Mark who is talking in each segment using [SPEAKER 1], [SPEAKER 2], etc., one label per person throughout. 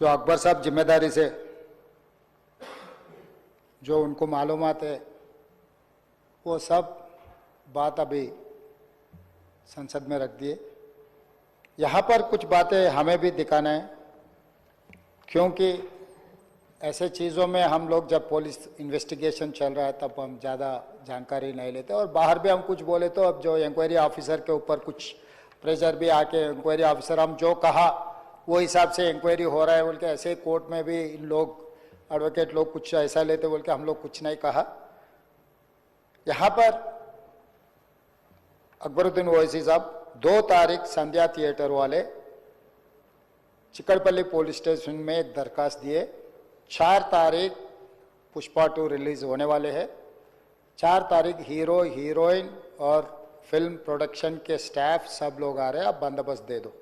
[SPEAKER 1] जो अकबर साहब जिम्मेदारी से जो उनको मालूमात है वो सब बात अभी संसद में रख दिए। यहाँ पर कुछ बातें हमें भी दिखाना है, क्योंकि ऐसे चीज़ों में हम लोग जब पुलिस इन्वेस्टिगेशन चल रहा है तब हम ज़्यादा जानकारी नहीं लेते, और बाहर भी हम कुछ बोले तो अब जो इंक्वायरी ऑफिसर के ऊपर कुछ प्रेशर भी आके इंक्वायरी ऑफिसर हम जो कहा वो हिसाब से इंक्वायरी हो रहा है बोल के, ऐसे कोर्ट में भी इन लोग एडवोकेट लोग कुछ ऐसा लेते बोल के हम लोग कुछ नहीं कहा। यहाँ पर अकबरुद्दीन ओवैसी साहब 2 तारीख संध्या थिएटर वाले चिकड़पल्ली पुलिस स्टेशन में एक दरखास्त दिए। 4 तारीख पुष्पा 2 रिलीज होने वाले हैं। 4 तारीख हीरो हीरोइन और फिल्म प्रोडक्शन के स्टाफ सब लोग आ रहे हैं, आप बंदोबस्त दे दो।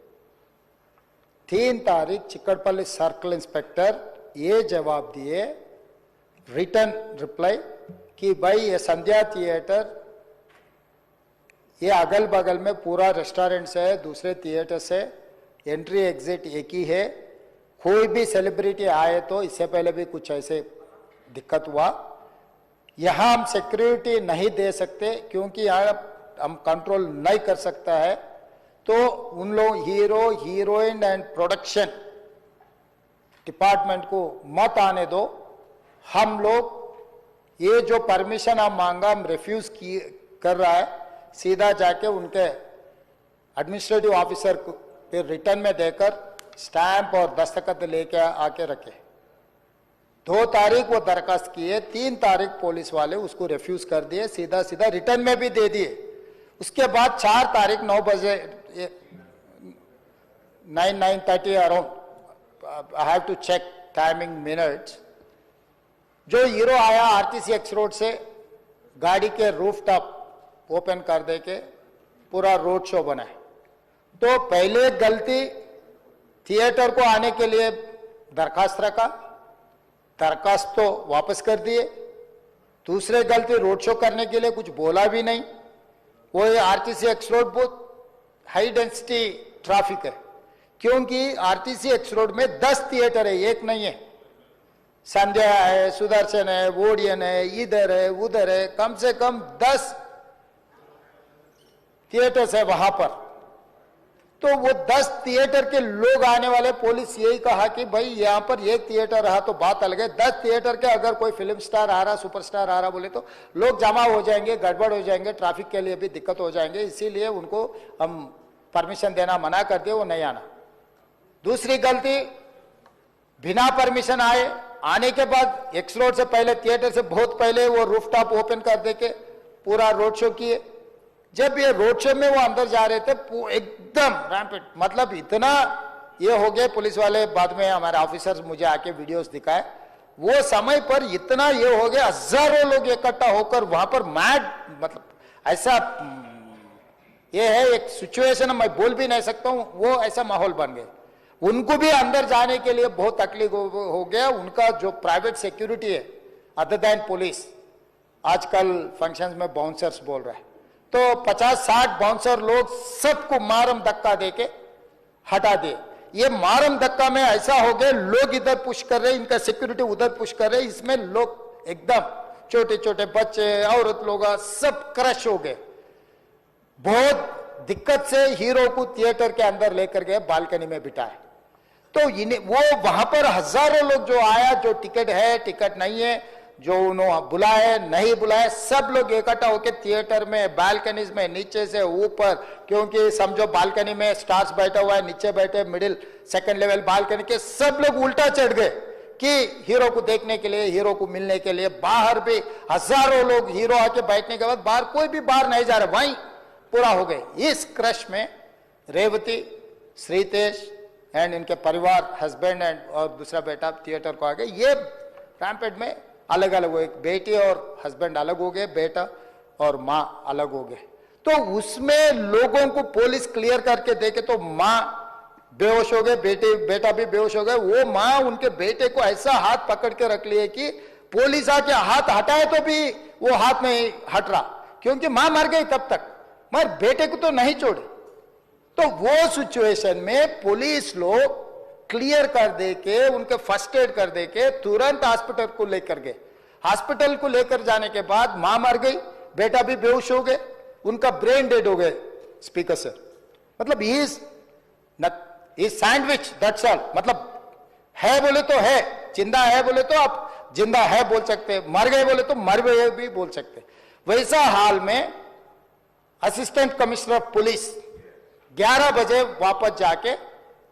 [SPEAKER 1] 3 तारीख चिकड़पल्ली सर्कल इंस्पेक्टर ये जवाब दिए रिटर्न रिप्लाई कि भाई ये संध्या थिएटर ये अगल बगल में पूरा रेस्टोरेंट से है, दूसरे थिएटर से एंट्री एग्जिट एक ही है, कोई भी सेलिब्रिटी आए तो इससे पहले भी कुछ ऐसे दिक्कत हुआ, यहाँ हम सिक्योरिटी नहीं दे सकते क्योंकि यहाँ हम कंट्रोल नहीं कर सकता है, तो उन लोग hero heroine and production department को मत आने दो। हम लोग ये जो परमिशन हम मांगा हम रिफ्यूज कर रहा है, सीधा जाके उनके एडमिनिस्ट्रेटिव ऑफिसर को फिर रिटर्न में देकर स्टैंप और दस्तखत लेके आके रखे। 2 तारीख वो दरखास्त किए, 3 तारीख पुलिस वाले उसको रिफ्यूज कर दिए, सीधा सीधा रिटर्न में भी दे दिए। उसके बाद 4 तारीख 9 बजे 9:30 around, I have to check timing minutes, जो हीरो आया आरटीसी एक्स रोड से गाड़ी के रूफ टॉप ओपन कर दे के पूरा रोड शो बनाए। तो पहले गलती थिएटर को आने के लिए दरखास्त रखा, दरखास्त तो वापस कर दिए। दूसरे गलती रोड शो करने के लिए कुछ बोला भी नहीं। वो आरटीसी एक्स रोड बहुत हाई डेंसिटी ट्रैफिक है, क्योंकि आरटीसी एक्स रोड में 10 थिएटर है, एक नहीं है। संध्या है, सुदर्शन है, वोडियन है, इधर है उधर है, कम से कम 10 थिएटर्स है वहां पर। तो वो 10 थिएटर के लोग आने वाले, पुलिस यही कहा कि भाई यहां पर एक थिएटर रहा तो बात अलग है, 10 थिएटर के अगर कोई फिल्म स्टार आ रहा, सुपरस्टार आ रहा बोले तो लोग जमा हो जाएंगे, गड़बड़ हो जाएंगे, ट्रैफिक के लिए भी दिक्कत हो जाएंगे, इसीलिए उनको हम परमिशन देना मना कर दिए, वो नहीं आना। दूसरी गलती, बिना परमिशन आने के बाद एक्स रोड से पहले थिएटर से बहुत पहले वो रूफटॉप ओपन कर दे के पूरा रोड शो किए। जब ये रोड शो में वो अंदर जा रहे थे एकदम रैंपेड, मतलब इतना ये हो गए, पुलिस वाले बाद में हमारे ऑफिसर्स मुझे आके वीडियोस दिखाए, वो समय पर इतना ये हो गया, हजारों लोग इकट्ठा होकर वहां पर मैड, मतलब ऐसा ये है एक सिचुएशन मैं बोल भी नहीं सकता हूं, वो ऐसा माहौल बन गया। उनको भी अंदर जाने के लिए बहुत तकलीफ हो गया। उनका जो प्राइवेट सिक्योरिटी है अदर देन पुलिस, आजकल फंक्शंस में बाउंसर्स बोल रहा है, तो 50-60 बाउंसर लोग सबको मारम धक्का देके हटा दिए। ये मारम धक्का में ऐसा हो गया, लोग इधर पुश कर रहे, इनका सिक्योरिटी उधर पुश कर रहे, इसमें लोग एकदम छोटे छोटे बच्चे औरत लोग सब क्रश हो गए। बहुत दिक्कत से हीरो को थिएटर के अंदर लेकर गए, बालकनी में बिठाए। तो इन्हें वो वहां पर हजारों लोग जो आया, जो टिकट है टिकट नहीं है, जो उन्होंने बुलाए नहीं बुलाए, सब लोग इकट्ठा होकर थिएटर में बालकनीज में नीचे से ऊपर, क्योंकि समझो बालकनी में स्टार्स बैठा हुआ है, नीचे बैठे मिडिल सेकंड लेवल बालकनी के सब लोग उल्टा चढ़ गए कि हीरो को देखने के लिए, हीरो को मिलने के लिए। बाहर भी हजारों लोग, हीरो आके बैठने के बाद बाहर कोई भी बाहर नहीं जा रहा, वहीं पूरा हो गए। इस क्रश में रेवती, श्रीतेश एंड इनके परिवार, हस्बैंड एंड और दूसरा बेटा थिएटर को आ गए। ये रैंपेड में अलग अलग हो, एक बेटी और हस्बैंड अलग हो गए, बेटा और माँ अलग हो गए। तो उसमें लोगों को पुलिस क्लियर करके देखे तो माँ बेहोश हो गए, बेटा भी बेहोश हो गए। वो माँ उनके बेटे को ऐसा हाथ पकड़ के रख लिए कि पुलिस आके हाथ हटाए तो भी वो हाथ नहीं हट रहा, क्योंकि माँ मर गई तब तक, मगर बेटे को तो नहीं छोड़े। तो वो सिचुएशन में पुलिस लोग क्लियर कर दे के, उनके फर्स्ट एड कर दे के तुरंत हॉस्पिटल को लेकर गए। हॉस्पिटल को लेकर जाने के बाद मां मर गई, बेटा भी बेहोश हो गए, उनका ब्रेन डेड हो गए। स्पीकर सर, मतलब ही सैंडविच, दैट्स ऑल। मतलब है बोले तो है, जिंदा है बोले तो आप जिंदा है बोल सकते, मर गए बोले तो मर गए भी बोल सकते। वैसा हाल में असिस्टेंट कमिश्नर ऑफ पुलिस 11 बजे वापस जाके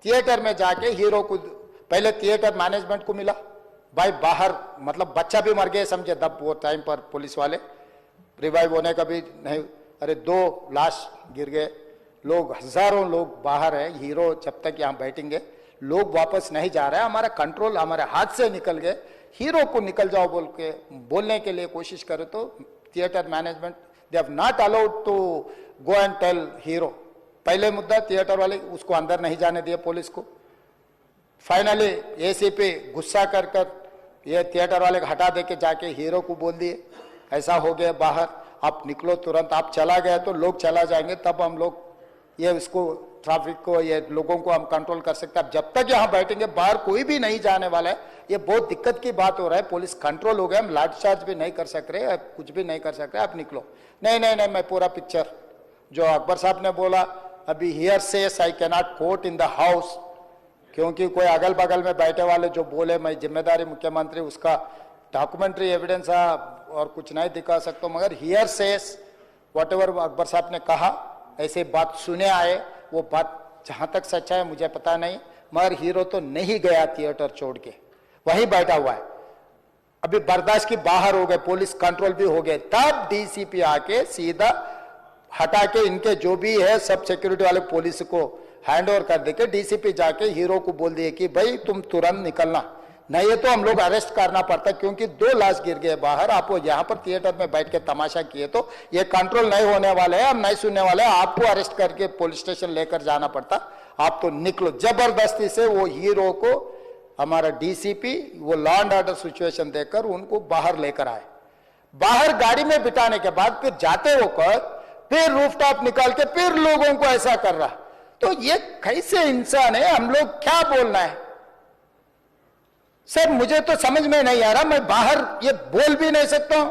[SPEAKER 1] थिएटर में जाके हीरो को, पहले थिएटर मैनेजमेंट को मिला, भाई बाहर मतलब बच्चा भी मर गए समझे तब वो टाइम पर पुलिस वाले, रिवाइव होने का भी नहीं। अरे 2 लाश गिर गए, लोग हजारों लोग बाहर है, हीरो जब तक यहाँ बैठेंगे लोग वापस नहीं जा रहे हैं, हमारा कंट्रोल हमारे हाथ से निकल गए। हीरो को निकल जाओ बोल के बोलने के लिए कोशिश करे तो theatre management they have not allowed to go and tell hero. पहले मुद्दा थिएटर वाले उसको अंदर नहीं जाने दिए पुलिस को। फाइनली एसीपी गुस्सा कर ये थिएटर वाले को हटा दे के जाके हीरो को बोल दिए ऐसा हो गया बाहर, आप निकलो तुरंत। आप चला गया तो लोग चला जाएंगे, तब हम लोग ये इसको ट्रैफिक को, ये लोगों को हम कंट्रोल कर सकते हैं। अब जब तक यहाँ बैठेंगे बाहर कोई भी नहीं जाने वाला है, ये बहुत दिक्कत की बात हो रहा है। पुलिस कंट्रोल हो गया, हम लाठीचार्ज भी नहीं कर सक रहे, कुछ भी नहीं कर सक रहे, आप निकलो। नहीं नहीं नहीं, मैं पूरा पिक्चर जो अकबर साहब ने बोला, अभी hearsays I can not quote in the house, क्योंकि कोई अगल बगल में बैठे वाले जो बोले मैं जिम्मेदारी मुख्यमंत्री, उसका डॉक्यूमेंट्री एविडेंस और कुछ नहीं दिखा सकता, मगर hearsays whatever Akbar साहब ने कहा ऐसे बात सुने आए, वो बात जहां तक सच्चा है मुझे पता नहीं, मगर हीरो तो नहीं गया थिएटर छोड़ के, वहीं बैठा हुआ है। अभी बर्दाश्त की बाहर हो गए, पुलिस कंट्रोल भी हो गए, तब डीसीपी आके सीधा हटा के इनके जो भी है सब सिक्योरिटी वाले पुलिस को हैंड ओवर कर देके डीसीपी जाके हीरो को बोल दिए कि भाई तुम तुरंत निकलना, नहीं है तो हम लोग अरेस्ट करना पड़ता, क्योंकि 2 लाश गिर गए बाहर, आप वो यहाँ पर थिएटर में बैठ के तमाशा किए तो ये कंट्रोल नहीं होने वाले हैं, हम नहीं सुनने वाले हैं, आपको अरेस्ट करके पुलिस स्टेशन लेकर जाना पड़ता, आप तो निकलो। जबरदस्ती से वो हीरो को हमारा डीसीपी वो लॉ एंड ऑर्डर सिचुएशन देकर उनको बाहर लेकर आए। बाहर गाड़ी में बिठाने के बाद फिर जाते होकर फिर रूफटॉप निकाल के फिर लोगों को ऐसा कर रहा, तो ये कैसे इंसान है, हम लोग क्या बोलना है सर, मुझे तो समझ में नहीं आ रहा। मैं बाहर ये बोल भी नहीं सकता हूं,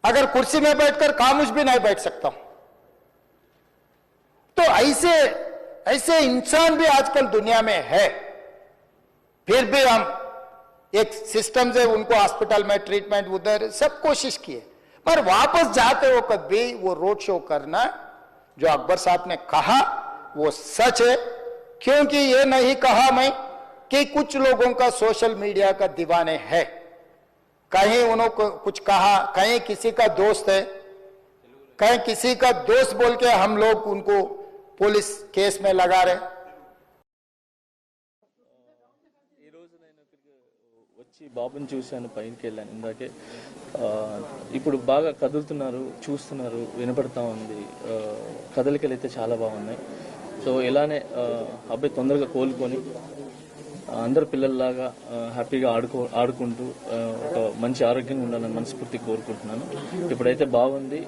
[SPEAKER 1] अगर कुर्सी में बैठकर खामोश भी नहीं बैठ सकता हूं। तो ऐसे इंसान भी आजकल दुनिया में है, फिर भी हम एक सिस्टम से उनको हॉस्पिटल में ट्रीटमेंट उधर सब कोशिश किए, पर वापस जाते हो कभी वो रोड शो करना जो अकबर साहब ने कहा वो सच है, क्योंकि ये नहीं कहा मैं कि कुछ लोगों का सोशल मीडिया का दीवाने है, कहीं उन्होंने कुछ कहा, कहीं किसी का दोस्त है, कहीं किसी का दोस्त बोल के हम लोग उनको पुलिस केस में लगा रहे।
[SPEAKER 2] వచ్చి బాబుని చూశాను, పైకి వెళ్ళాను ఇందాకే. ఇప్పుడు బాగా కదులుతున్నారు, చూస్తున్నారు, వినపడతా ఉంది, కదలికలు అయితే చాలా బాగున్నాయి. సో ఇలానే అబ్బాయి తొందరగా కోలుకొని అందరు పిల్లల్లాగా హ్యాపీగా ఆడుకుంటూ ఒక మంచి ఆరోగ్యంగా ఉండాలని మనస్ఫూర్తి కోరుకుంటున్నాను. ఇప్పుడైతే బాగుంది,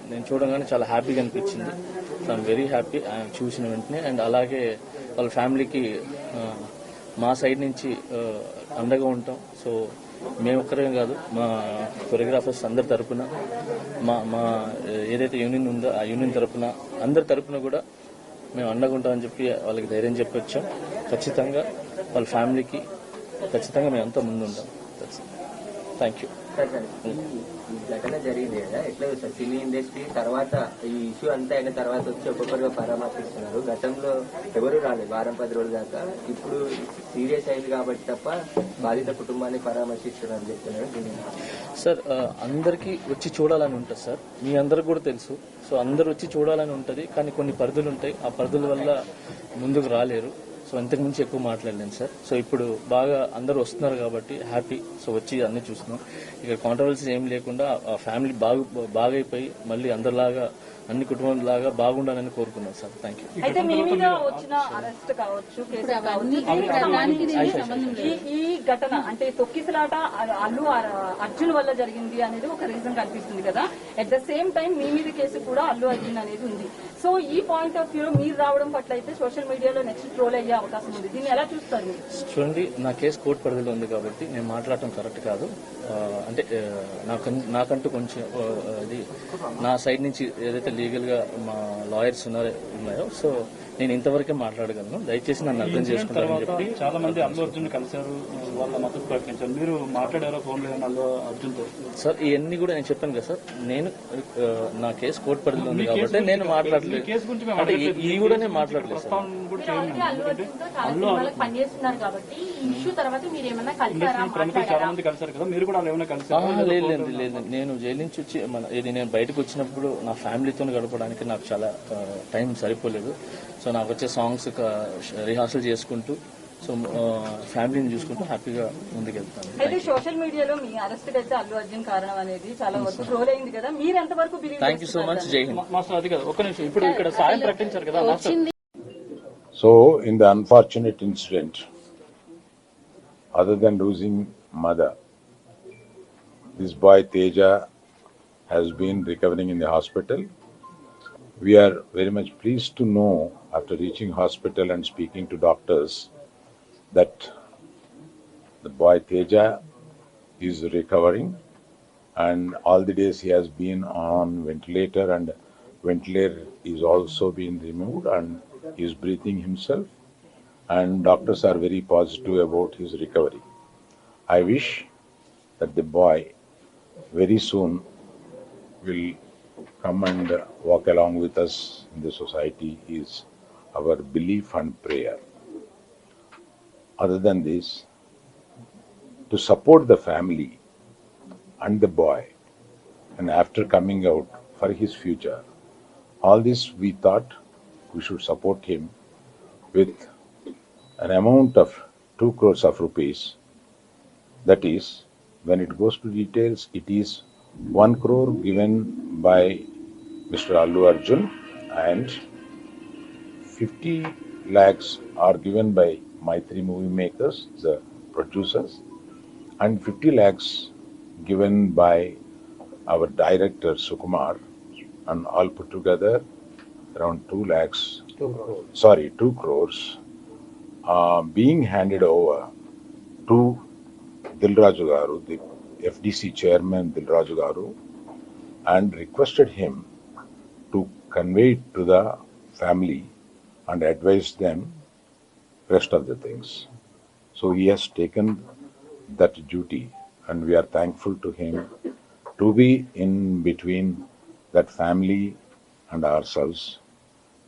[SPEAKER 2] నేను చూడగానే చాలా హ్యాపీగా అనిపించింది. ఐఎమ్ వెరీ హ్యాపీ చూసిన వెంటనే. అండ్ అలాగే వాళ్ళ ఫ్యామిలీకి మా సైడ్ నుంచి అండగా ఉంటాం. సో మేము ఒక్కరే కాదు, మా కొరియోగ్రాఫర్స్ అందరి తరపున, మా ఏదైతే యూనియన్ ఉందో ఆ యూనియన్ తరపున, అందరి తరపున కూడా మేము అండగా ఉంటామని చెప్పి వాళ్ళకి ధైర్యం చెప్పి వచ్చాం. ఖచ్చితంగా వాళ్ళ ఫ్యామిలీకి ఖచ్చితంగా మేము అంతా ముందు ఉంటాం. Thank you.
[SPEAKER 3] ఈ ఘటన జరిగింది కదా, ఎట్లా సార్ సినీ ఇండస్ట్రీ తర్వాత ఈ ఇష్యూ అంతా అయిన తర్వాత వచ్చి ఒక్కొక్కరుగా పరామర్శిస్తున్నారు. గతంలో ఎవరు రాలేదు 10 రోజుల దాకా, ఇప్పుడు సీరియస్ అయింది కాబట్టి తప్ప బాధిత కుటుంబాన్ని పరామర్శిస్తున్నారని చెప్తున్నారు.
[SPEAKER 2] సార్ అందరికీ వచ్చి చూడాలని ఉంటుంది సార్, మీ అందరికి కూడా తెలుసు. సో అందరు వచ్చి చూడాలని ఉంటుంది, కానీ కొన్ని పరిధులు ఉంటాయి, ఆ పరిధుల వల్ల ముందుకు రాలేరు. సో అంతకు మించి ఎక్కువ మాట్లాడలేను సార్. సో ఇప్పుడు బాగా అందరూ వస్తున్నారు కాబట్టి హ్యాపీ. సో వచ్చి అన్ని చూస్తున్నాం. ఇక్కడ కాంట్రవర్సీ ఏం లేకుండా ఆ ఫ్యామిలీ బాగైపోయి మళ్ళీ అందరిలాగా అన్ని కుటుంబంలాగా బాగుండాలని కోరుకున్నాం సార్. Thank you.
[SPEAKER 4] అయితే మీ మీద వచ్చిన అరెస్ట్ కావచ్చు, కేసు కావచ్చు, ఈ ఘటన అంటే తొక్కిసలాట అల్లు అర్జున్ వల్ల జరిగింది అనేది ఒక రీజన్ కనిపిస్తుంది కదా. అట్ ద సేమ్ టైం మీ మీద కేసు కూడా అల్లు అర్జున్ అనేది ఉంది. సో ఈ పాయింట్ ఆఫ్ వ్యూలో మీరు రావడం పట్ల అయితే సోషల్ మీడియాలో నెక్స్ట్ ట్రోల్ అయ్యే అవకాశం ఉంది. దీన్ని ఎలా చూస్తారు మీరు?
[SPEAKER 2] చూడండి, నా కేసు కోర్టు పరిధిలో ఉంది కాబట్టి నేను మాట్లాడటం కరెక్ట్ కాదు. అంటే నాకంటూ కొంచెం అది నా సైడ్ నుంచి ఏదైతే లీగల్ గా మా లాయర్స్ ఉన్నాయో సో నేను ఇంతవరకే మాట్లాడగలను. దయచేసి నన్ను అర్థం చేసుకుంటారని చెప్పి.
[SPEAKER 5] చాలా మంది అల్లు అర్జున్ కలిశారు, వాళ్ళ మద్దతు ప్రకటించారు. మీరు మాట్లాడారో ఫోన్ లో అల్లు అర్జున్ తో? సార్
[SPEAKER 2] ఇవన్నీ కూడా నేను చెప్పాను కదా సార్, నేను నా కేసు కోర్టు పరిధిలో ఉంది కాబట్టి నేను మాట్లాడలేదు. అంటే ఇది కూడా నేను మాట్లాడలేదు సార్.
[SPEAKER 5] చాలా మంది కలిశారు కదా, మీరు కూడా ఏమైనా కలిసారు?
[SPEAKER 2] లేదు, నేను జైలు నుంచి వచ్చి నేను బయటకు వచ్చినప్పుడు నా ఫ్యామిలీతో గడపడానికి నాకు చాలా టైం సరిపోలేదు. సో నాకు వచ్చే సాంగ్స్ రిహార్సల్ చేసుకుంటూ సో ఫ్యామిలీని చూసుకుంటూ హ్యాపీగా ముందుకెళ్తాను.
[SPEAKER 4] అయితే సోషల్ మీడియాలో మీ అరెస్ట్ అయితే అల్లు అర్జున్ కారణం అనేది చాలా వరకు ట్రోల్ అయింది కదా, మీరు ఎంతవరకు believe?
[SPEAKER 2] Thank you so much. జై హింద్.
[SPEAKER 5] మాస్టర్ అది కదా, ఒక్క నిమిషం, ఇప్పుడు ఇక్కడ సాయం ప్రకటించారు కదా master.
[SPEAKER 6] So, in the unfortunate incident, other than losing mother, this boy Teja has been recovering in the hospital. We are very much pleased to know, after reaching hospital and speaking to doctors, that the boy Teja is recovering, and all the days he has been on ventilator, and ventilator is also being removed and he is breathing himself, and doctors are very positive about his recovery. I wish that the boy very soon will come and walk along with us in the society is our belief and prayer. Other than this, to support the family and the boy, and after coming out for his future, all this we thought we should support him with an amount of 2 crores of rupees. That is, when it goes to details, it is 1 crore given by Mr. Allu Arjun and 50 lakhs are given by my 3 movie makers, the producers, and 50 lakhs given by our director Sukumar, and all put together around 2 lakhs. 2 crores being handed over to Dilraju Garu, the FDC chairman Dilraju Garu, and requested him to convey it to the family and advise them rest of the things. So he has taken that duty, and we are thankful to him to be in between that family and ourselves,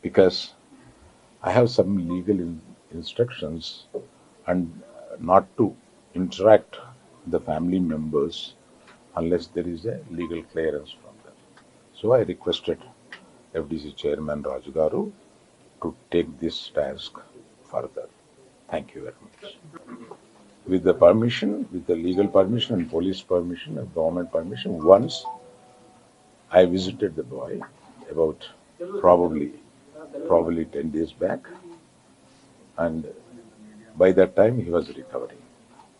[SPEAKER 6] because I have some legal instructions and not to interact the family members unless there is a legal clearance from them. So I requested FDC chairman Raju Garu to take this task further. Thank you very much. With the permission, with the legal permission and police permission and government permission, once I visited the boy about probably 10 days back, and by that time he was recovering,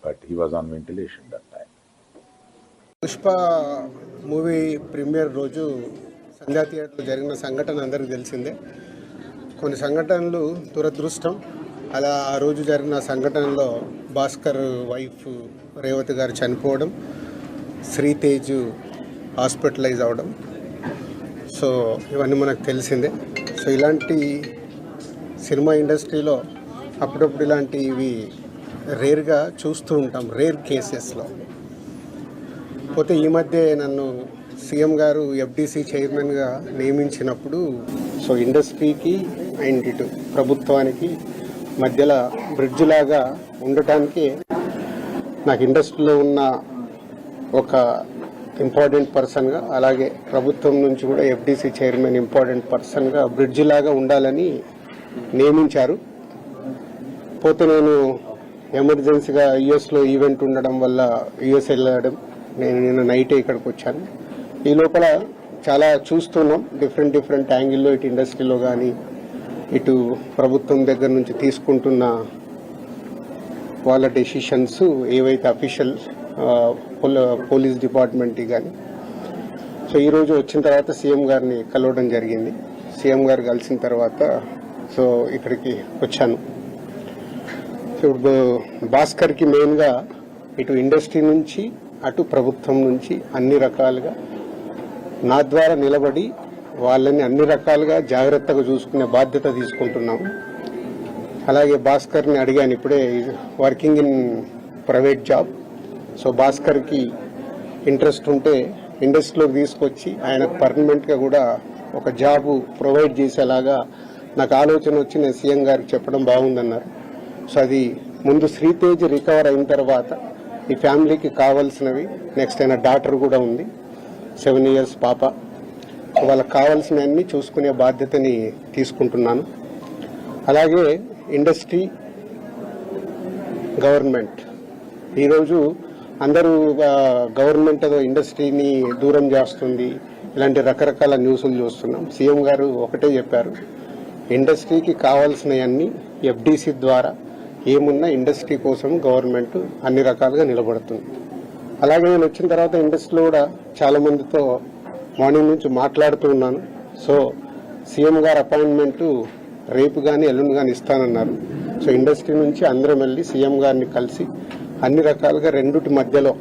[SPEAKER 6] but he was on ventilation that time.
[SPEAKER 7] Pushpa movie premier రోజు సంధ్యా థియేటర్లో జరిగిన సంఘటన అందరికీ తెలిసిందే. కొన్ని సంఘటనలు దురదృష్టం. అలా ఆ రోజు జరిగిన సంఘటనలో భాస్కర్ వైఫ్ రేవతి గారు చనిపోవడం, శ్రీతేజ్ హాస్పిటలైజ్ అవడం, సో ఇవన్నీ మనకు తెలిసిందే. సో ఇలాంటి సినిమా ఇండస్ట్రీలో అప్పుడప్పుడు ఇలాంటివి రేర్గా చూస్తూ ఉంటాం, రేర్ కేసెస్లో. పోతే ఈ మధ్య నన్ను సీఎం గారు ఎఫ్డీసీ చైర్మన్గా నియమించినప్పుడు సో ఇండస్ట్రీకి అండ్ ఇటు ప్రభుత్వానికి మధ్యలో బ్రిడ్జ్ లాగా ఉండటానికి నాకు ఇండస్ట్రీలో ఉన్న ఒక ఇంపార్టెంట్ పర్సన్గా, అలాగే ప్రభుత్వం నుంచి కూడా ఎఫ్డీసీ చైర్మన్ ఇంపార్టెంట్ పర్సన్గా బ్రిడ్జ్ లాగా ఉండాలని నియమించారు. పోతే నేను ఎమర్జెన్సీగా యుఎస్లో ఈవెంట్ ఉండడం వల్ల యుఎస్ వెళ్ళడం, నేను నిన్న నైటే ఇక్కడికి వచ్చాను. ఈ లోపల చాలా చూస్తున్నాం డిఫరెంట్ యాంగిల్లో, ఇటు ఇండస్ట్రీలో కానీ ఇటు ప్రభుత్వం దగ్గర నుంచి తీసుకుంటున్న వాళ్ళ డెసిషన్స్ ఏవైతే అఫీషియల్ పోలీస్ డిపార్ట్మెంట్ కానీ. సో ఈరోజు వచ్చిన తర్వాత సీఎం గారిని కలవడం జరిగింది. సీఎం గారు కలిసిన తర్వాత సో ఇక్కడికి వచ్చాను. సో ఇప్పుడు భాస్కర్కి మెయిన్గా ఇటు ఇండస్ట్రీ నుంచి అటు ప్రభుత్వం నుంచి అన్ని రకాలుగా నా ద్వారా నిలబడి వాళ్ళని అన్ని రకాలుగా జాగ్రత్తగా చూసుకునే బాధ్యత తీసుకుంటున్నాము. అలాగే భాస్కర్ని అడిగాను ఇప్పుడే, working in private job. So భాస్కర్కి ఇంట్రెస్ట్ ఉంటే ఇండస్ట్రీలోకి తీసుకొచ్చి ఆయనకు పర్మనెంట్గా కూడా ఒక జాబ్ ప్రొవైడ్ చేసేలాగా నాకు ఆలోచన వచ్చి నేను సీఎం గారికి చెప్పడం బాగుందన్నారు. సో అది ముందు శ్రీతేజ్ రికవర్ అయిన తర్వాత ఈ ఫ్యామిలీకి కావాల్సినవి, నెక్స్ట్ అయిన డాటర్ కూడా ఉంది 7 years పాప, వాళ్ళకి కావాల్సినవన్నీ చూసుకునే బాధ్యతని తీసుకుంటున్నాను. అలాగే ఇండస్ట్రీ, గవర్నమెంట్, ఈరోజు అందరూ గవర్నమెంట్ ఏదో ఇండస్ట్రీని దూరం చేస్తుంది, ఇలాంటి రకరకాల న్యూస్లు చూస్తున్నాం. సీఎం గారు ఒకటే చెప్పారు, ఇండస్ట్రీకి కావాల్సినవన్నీ ఎఫ్డీసీ ద్వారా ఏమున్నా ఇండస్ట్రీ కోసం గవర్నమెంట్ అన్ని రకాలుగా నిలబడుతుంది. అలాగే నేను వచ్చిన తర్వాత ఇండస్ట్రీలో కూడా చాలా మందితో మార్నింగ్ నుంచి మాట్లాడుతూ ఉన్నాను. సో సీఎం గారు అపాయింట్మెంట్ రేపు కానీ ఎల్లుండి కానీ ఇస్తానన్నారు. సో ఇండస్ట్రీ నుంచి అందరం వెళ్ళి సీఎం గారిని కలిసి అన్ని రకాలుగా రెండుటి మధ్యలో,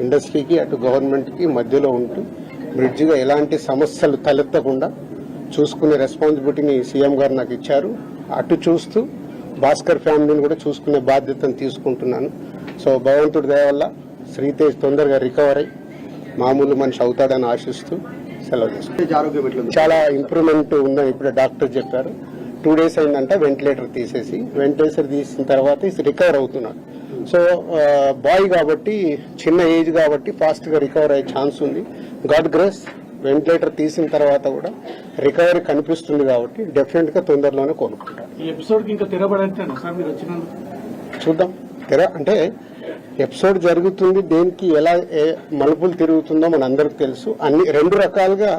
[SPEAKER 7] ఇండస్ట్రీకి అటు గవర్నమెంట్కి మధ్యలో ఉంటూ బ్రిడ్జిగా ఎలాంటి సమస్యలు తలెత్తకుండా చూసుకునే రెస్పాన్సిబిలిటీని సీఎం గారు నాకు ఇచ్చారు. అటు చూస్తూ భాస్కర్ ఫ్యామిలీని కూడా చూసుకునే బాధ్యతను తీసుకుంటున్నాను. సో భగవంతుడి దయ వల్ల శ్రీతేజ్ తొందరగా రికవర్ అయ్యి మామూలు మనిషి అవుతాడని ఆశిస్తూ సెలవు తీసుకుంటాను. చాలా ఇంప్రూవ్మెంట్ ఉందని ఇప్పుడే డాక్టర్ చెప్పారు. 2 days అయిందంట వెంటిలేటర్ తీసేసి. వెంటిలేటర్ తీసిన తర్వాత రికవర్ అవుతున్నాడు. సో బాయ్ కాబట్టి, చిన్న ఏజ్ కాబట్టి ఫాస్ట్గా రికవర్ అయ్యే ఛాన్స్ ఉంది. గాడ్ గ్రేస్, వెంటిలేటర్ తీసిన తర్వాత కూడా రికవరీ కనిపిస్తుంది కాబట్టి డెఫినెట్గా తొందరలోనే కోలుకుంటారు.
[SPEAKER 5] ఈ ఎపిసోడ్కి ఇంకా తెరబడతాను సార్ మీరు వచ్చినందుకు.
[SPEAKER 7] చూద్దాం, అంటే ఎపిసోడ్ జరుగుతుంది, దేనికి ఎలా మలుపులు తిరుగుతుందో మన అందరికి తెలుసు. అన్ని 2 రకాలుగా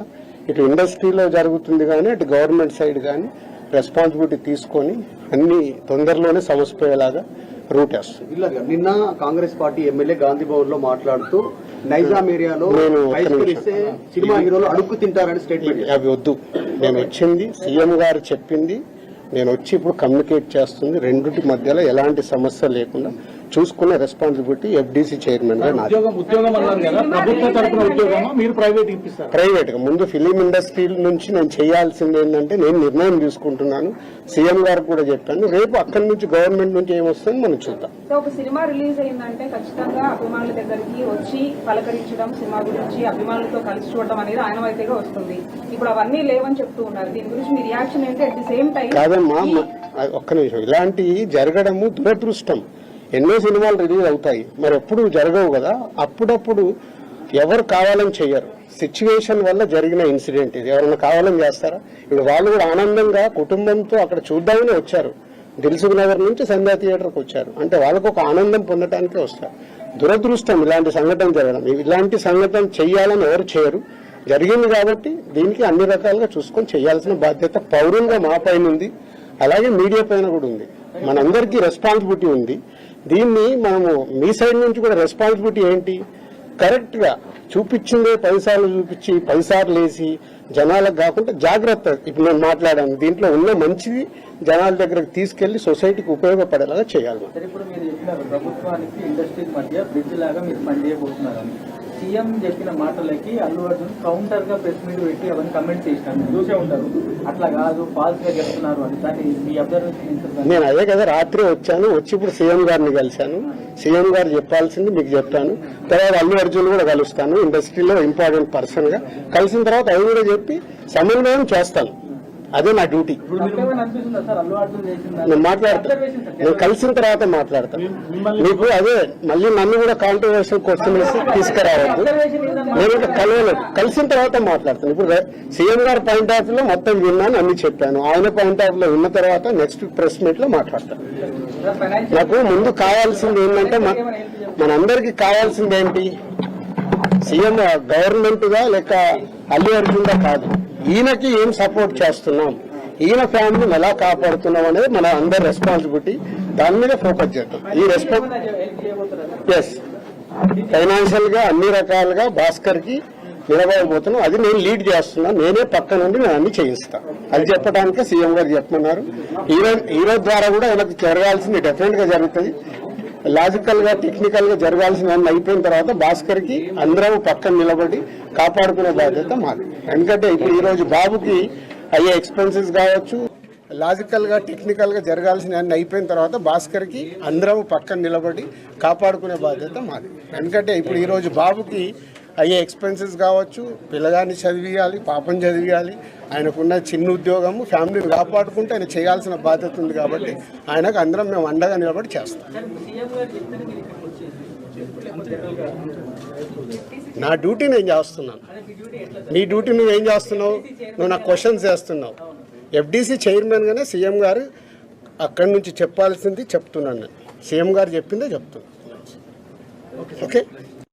[SPEAKER 7] ఇటు ఇండస్ట్రీలో జరుగుతుంది కానీ అటు గవర్నమెంట్ సైడ్ కానీ రెస్పాన్సిబిలిటీ తీసుకొని అన్ని తొందరలోనే సమసిపోయేలాగా రూట్ వేస్తుంది.
[SPEAKER 8] ఇలాగా నిన్న కాంగ్రెస్ పార్టీ ఎమ్మెల్యే గాంధీ భవన్ లో మాట్లాడుతూ నైజాం ఏరియాలో సినిమా హీరోలు అడుక్కు తింటారని స్టేట్మెంట్.
[SPEAKER 7] అవి వద్దు, నేను వచ్చింది సీఎం గారు చెప్పింది, నేను వచ్చి ఇప్పుడు కమ్యూనికేట్ చేస్తుంది. రెండింటి మధ్యలో ఎలాంటి సమస్య లేకుండా చూసుకునే రెస్పాన్సిబిలిటీ ఎఫ్డీసీ చైర్మన్ గా నాది. ప్రైవేట్ గా ముందు ఫిలిం ఇండస్ట్రీ నుంచి నేను చేయాల్సింది ఏంటంటే, నేను నిర్ణయం తీసుకుంటున్నాను, సీఎం గారికి కూడా చెప్పాను. రేపు అక్కడి నుంచి గవర్నమెంట్ నుంచి ఏమొస్తుందో మనం చూద్దాం.
[SPEAKER 4] ఒక సినిమా రిలీజ్ అయిందంటే ఖచ్చితంగా అభిమానుల దగ్గరికి వచ్చి పలకరించడం, సినిమా గురించి అభిమానులతో కలిసి చూడడం అనేది ఆనవాయితీగా వస్తుంది. ఇప్పుడు అవన్నీ లేవని చెప్తూ ఉన్నారు. దీని గురించి మీ రియాక్షన్ ఏంటి? అట్ ది సేమ్ టైం
[SPEAKER 7] కాదమ్మా, ఒక్క నిమిషం, ఇలాంటివి జరగడము దురదృష్టం. ఎన్నో సినిమాలు రిలీజ్ అవుతాయి, మరి ఎప్పుడు జరగవు కదా. అప్పుడప్పుడు ఎవరు కావాలని చెయ్యరు, సిచ్యువేషన్ వల్ల జరిగిన ఇన్సిడెంట్ ఇది. ఎవరైనా కావాలని చేస్తారా? ఇప్పుడు వాళ్ళు కూడా ఆనందంగా కుటుంబంతో అక్కడ చూద్దామని వచ్చారు. దిల్సుఖ్ నగర్ నుంచి సంధ్యా థియేటర్కి వచ్చారు అంటే వాళ్ళకు ఒక ఆనందం పొందటానికే వస్తారు. దురదృష్టం ఇలాంటి సంఘటన జరగడం. ఇలాంటి సంఘటన చెయ్యాలని ఎవరు చేయరు, జరిగింది కాబట్టి దీనికి అన్ని రకాలుగా చూసుకొని చేయాల్సిన బాధ్యత పౌరులుగా మా పైన ఉంది, అలాగే మీడియా పైన కూడా ఉంది. మనందరికీ రెస్పాన్సిబిలిటీ ఉంది. దీన్ని మనము మీ సైడ్ నుంచి కూడా రెస్పాన్సిబిలిటీ ఏంటి, కరెక్ట్ గా చూపించిందే 10 సార్లు చూపించి 10 సార్లు వేసి జనాలకు కాకుండా జాగ్రత్త. ఇప్పుడు నేను మాట్లాడాను, దీంట్లో ఉన్న మంచిది జనాల దగ్గరకు తీసుకెళ్లి సొసైటీకి ఉపయోగపడేలాగా చేయాలి.
[SPEAKER 9] ఇప్పుడు మీరు చెప్పినారు ప్రభుత్వానికి ఇండస్ట్రీ మధ్య బ్రిడ్జ్ లాగా మీరు పనిచేయబోతున్నారని. సీఎం చెప్పిన మాటలకి అల్లు అర్జున్ కౌంటర్ గా ప్రెస్ మీట్ పెట్టి అవన్నీ కమెంట్స్ చేసినారు, చూసే ఉంటారు. అట్లా కాదు, ఫాల్స్ గా చెప్తున్నారు అని. దాన్ని మీ అబ్జర్వేషన్?
[SPEAKER 7] నేను అదే కదా రాత్రి వచ్చాను, వచ్చి ఇప్పుడు సీఎం గారిని కలిశాను. సీఎం గారు చెప్పాల్సింది మీకు చెప్పాను. తర్వాత అల్లు అర్జున్ కూడా కలుస్తాను, ఇండస్ట్రీలో ఇంపార్టెంట్ పర్సన్ గా. కలిసిన తర్వాత అవి కూడా చెప్పి సమన్వయం చేస్తాను. అదే నా డ్యూటీ. నేను మాట్లాడతాను, నేను కలిసిన తర్వాత మాట్లాడతాను. మీకు అదే మళ్ళీ నన్ను కూడా కాంట్రవర్షియల్ క్వశ్చన్ వేసి తీసుకురావద్దు. నేను ఇంకా కలవలేదు, కలిసిన తర్వాత మాట్లాడతాను. ఇప్పుడు సీఎం గారి పాయింట్ ఆఫ్ లో మొత్తం విన్నాను, అన్ని చెప్పాను. ఆయన పాయింట్ ఆఫ్ లో విన్న తర్వాత నెక్స్ట్ ప్రెస్ మీట్ లో మాట్లాడతాను. నాకు ముందు కావాల్సింది ఏంటంటే, మనందరికీ కావాల్సింది ఏంటి, సీఎం గవర్నమెంట్ గా లేక అల్లు అర్జున్ గా కాదు, ఈయనకి ఏం సపోర్ట్ చేస్తున్నాం, ఈయన ఫ్యామిలీని ఎలా కాపాడుతున్నాం అనేది మన అందరి రెస్పాన్సిబిలిటీ. దాని మీద ఫోకస్ చేద్దాం. ఈ ఎస్ ఫైనాన్షియల్ గా అన్ని రకాలుగా భాస్కర్ కి నిలబడబోతున్నాం. అది నేను లీడ్ చేస్తున్నాను. నేనే పక్క నుండి నేను అన్ని చేయిస్తాను. అది చెప్పడానికే సీఎం గారు చెప్పమన్నారు. ఈరోజు ద్వారా కూడా ఆయనకు జరగాల్సింది డెఫినెట్ గా జరుగుతుంది. లాజికల్ గా టెక్నికల్ గా జరగాల్సిన అయిపోయిన తర్వాత భాస్కర్ కి అందరం పక్కన నిలబడి కాపాడుకునే బాధ్యత మాది. ఎందుకంటే ఇప్పుడు ఈ రోజు బాబుకి అయ్యే ఎక్స్పెన్సెస్ కావచ్చు, లాజికల్ గా టెక్నికల్ గా జరగాల్సిన అయిపోయిన తర్వాత భాస్కర్ కి అందరం పక్కన నిలబడి కాపాడుకునే బాధ్యత మాది. ఎందుకంటే ఇప్పుడు ఈ రోజు బాబుకి అయ్యే ఎక్స్పెన్సెస్ కావచ్చు, పిల్లగాన్ని చదివియాలి, పాపం చదివియాలి, ఆయనకున్న చిన్న ఉద్యోగము, ఫ్యామిలీని కాపాడుకుంటే ఆయన చేయాల్సిన బాధ్యత ఉంది. కాబట్టి ఆయనకు అందరం మేము అండగా నిలబడి చేస్తాం. నా డ్యూటీ నేను చేస్తున్నాను. నీ డ్యూటీ నువ్వేం చేస్తున్నావు? నువ్వు నాకు క్వశ్చన్స్ చేస్తున్నావు. ఎఫ్డీసీ చైర్మన్గానే సీఎం గారు అక్కడి నుంచి చెప్పాల్సింది చెప్తున్నాను. నేను సీఎం గారు చెప్పిందే చెప్తున్నాను. ఓకే.